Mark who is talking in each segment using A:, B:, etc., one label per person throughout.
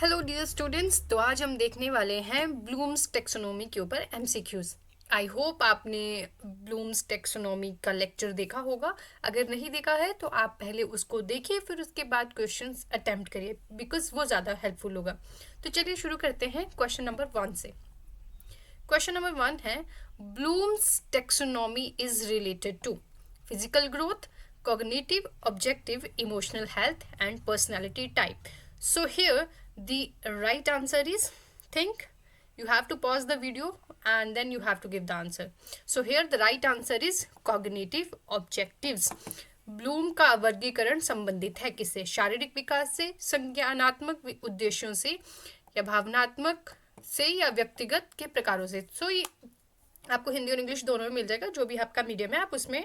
A: Hello dear students, तो आज हम देखने वाले हैं ब्लूम्स टेक्सोनोमी के ऊपर एमसीक्यूज। आई होप आपने ब्लूम्स टेक्सोनोमी का लेक्चर देखा होगा। अगर नहीं देखा है तो आप पहले उसको देखिए, फिर उसके बाद क्वेश्चंस अटेम्प्ट करिए, बिकॉज वो ज़्यादा हेल्पफुल होगा। तो चलिए शुरू करते हैं क्वेश्चन नंबर 1 से। क्वेश्चन नंबर 1 है, Bloom's taxonomy is related to physical growth, cognitive, objective, emotional health, and personality type. So here the right answer is think. You have to pause the video and then you have to give the answer. So here the right answer is cognitive objectives. Bloom का वर्गीकरण संबंधित है किससे? शारीरिक विकास से, संज्ञानात्मक उद्देश्यों से, या भावनात्मक से, या व्यक्तिगत के प्रकारों से। सो ये आपको हिंदी और इंग्लिश दोनों में मिल जाएगा, जो भी आपका मीडियम है आप उसमें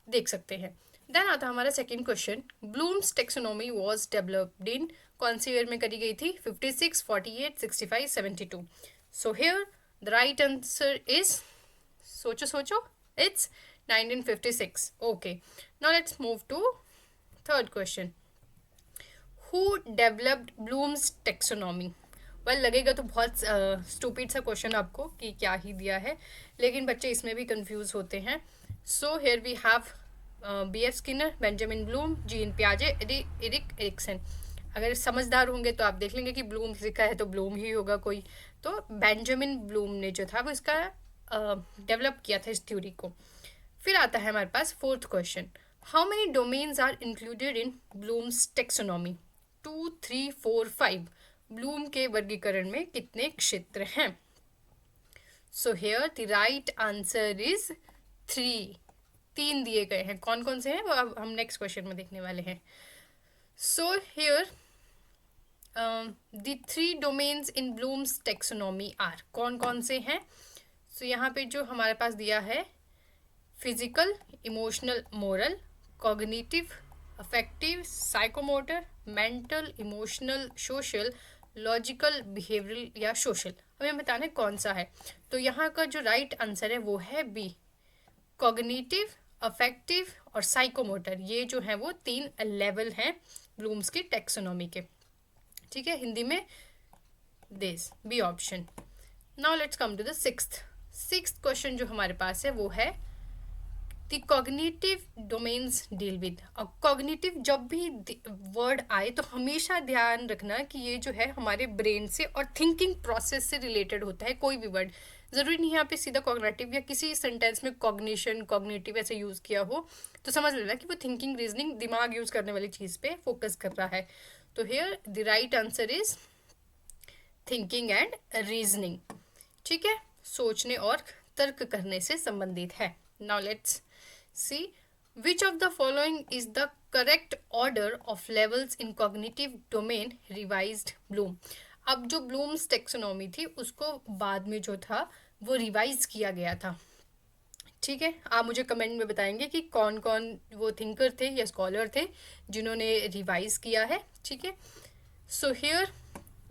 A: देख सकते हैं। देन आता हमारा second question, Bloom's taxonomy was developed in कौन सी ईयर में करी गई थी? 56, 48, 65, 72। So here the right answer is, सोचो सोचो, it's 1956। Okay, now let's move to third question. Who developed Bloom's taxonomy? Well, लगेगा तो बहुत स्टूपिड सा क्वेश्चन आपको कि क्या ही दिया है, लेकिन बच्चे इसमें भी कंफ्यूज होते हैं। So here we have B.F. Skinner, Benjamin Bloom, Jean पियाजे, एरिक एरिक्सन। अगर समझदार होंगे तो आप देख लेंगे कि ब्लूम लिखा है तो ब्लूम ही होगा कोई। तो बेंजामिन ब्लूम ने जो था वो इसका डेवलप किया था इस थ्योरी को। फिर आता है हमारे पास fourth question, how many domains are included in Bloom's taxonomy? 2, 3, 4, 5। Bloom के वर्गीकरण में कितने क्षेत्र हैं? So here the right answer is 3। 3 दिए गए हैं। कौन कौन से हैं वो अब हम नेक्स्ट क्वेश्चन में देखने वाले हैं। So here the 3 domains in Bloom's taxonomy are, कौन कौन से हैं? सो यहाँ पे जो हमारे पास दिया है, physical, emotional, moral, cognitive, affective, psychomotor, mental, emotional, social, logical, behavioural या सोशल। हमें बताना है कौन सा है। तो यहाँ का जो राइट आंसर है वो है बी, कॉग्निटिव, अफेक्टिव और साइकोमोटर। ये जो है वो 3 लेवल हैं ब्लूम्स की टेक्सोनोमी के। ठीक है, हिंदी में this B option. Now let's come to the sixth question जो हमारे पास है वो है, the cognitive domains deal with. और कॉग्निटिव जब भी वर्ड आए तो हमेशा ध्यान रखना कि ये जो है हमारे ब्रेन से और थिंकिंग प्रोसेस से रिलेटेड होता है। कोई भी वर्ड ज़रूरी नहीं यहाँ पे सीधा कॉग्निटिव या किसी सेंटेंस में कॉग्निशन, कॉग्निटिव ऐसे यूज़ किया हो तो समझ लेना कि वो थिंकिंग, रीजनिंग, दिमाग यूज़ करने वाली चीज़ पे फोकस कर रहा है। तो here the right answer is thinking and reasoning. ठीक है, सोचने और तर्क करने से संबंधित है। Now let's see which of the following is the correct order of levels in cognitive domain revised Bloom? अब जो ब्लूम्स टेक्सोनोमी थी उसको बाद में जो था वो रिवाइज किया गया था। ठीक है, आप मुझे कमेंट में बताएंगे कि कौन कौन वो थिंकर थे या स्कॉलर थे जिन्होंने रिवाइज किया है। ठीक है, so here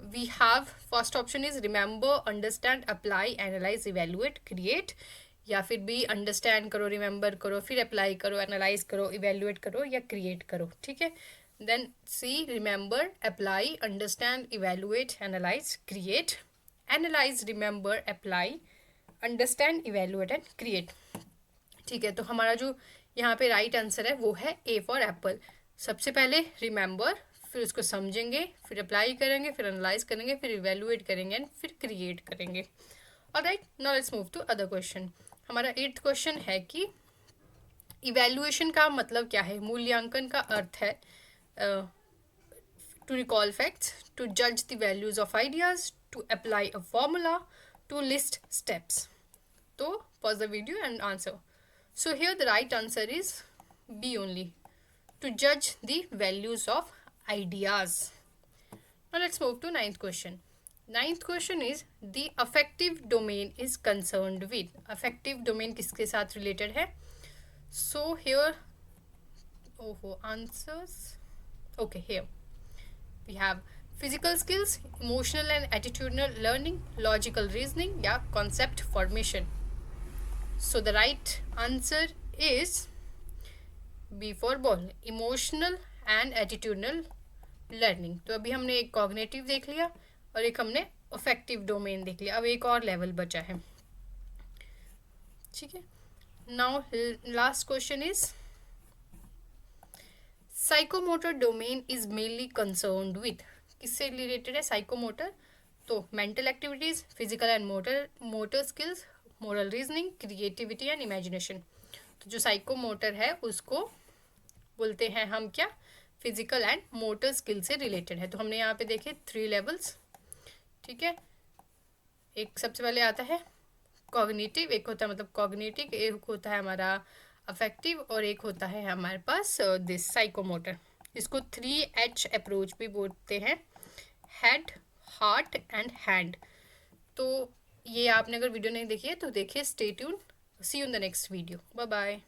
A: we have first option is remember, understand, apply, analyse, evaluate, create, या फिर भी अंडरस्टैंड करो, रिमेंबर करो, फिर अप्लाई करो, एनालाइज करो, इवेल्युएट करो या क्रिएट करो। ठीक है, then C remember, apply, understand, evaluate, analyse, create, analyse, remember, apply, understand, evaluate and create. ठीक है, तो हमारा जो यहाँ पे राइट आंसर है वो है ए फॉर एप्पल। सबसे पहले रिमेंबर, फिर उसको समझेंगे, फिर अप्लाई करेंगे, फिर एनालाइज करेंगे, फिर इवेल्युएट करेंगे एंड फिर क्रिएट करेंगे। Alright, now let's move to other question. हमारा 8th क्वेश्चन है कि इवेल्युएशन का मतलब क्या है? मूल्यांकन का अर्थ है टू रिकॉल फैक्ट्स, टू जज the values of ideas, to apply a formula, to list steps. तो pause the video and answer. So here the right answer is B only, to जज the values of ideas. Now let's move to 9th question. 9th question is the affective domain is concerned with. affective domain किसके साथ related है? So here, answers. Okay, here we have physical skills, emotional and attitudinal learning, logical reasoning या concept formation. So the right answer is B for ball, emotional and attitudinal learning. तो अभी हमने एक cognitive देख लिया और एक हमने अफेक्टिव डोमेन देख लिया, अब एक और लेवल बचा है। ठीक है, now last question is psychomotor domain is mainly concerned with, किससे रिलेटेड है साइकोमोटर? तो mental activities, physical and motor skills, moral reasoning, creativity and imagination. तो जो साइकोमोटर है उसको बोलते हैं हम क्या, फिजिकल एंड मोटर स्किल से रिलेटेड है। तो हमने यहाँ पे देखे 3 लेवल्स। ठीक है, एक सबसे पहले आता है कॉग्निटिव, एक होता है मतलब कॉग्निटिव, एक होता है हमारा अफेक्टिव और एक होता है हमारे पास दिस साइकोमोटर। इसको 3H अप्रोच भी बोलते हैं, हेड, हार्ट एंड हैंड। तो ये आपने अगर वीडियो नहीं देखी है तो देखिए, stay tune, see you in the next video, bye bye.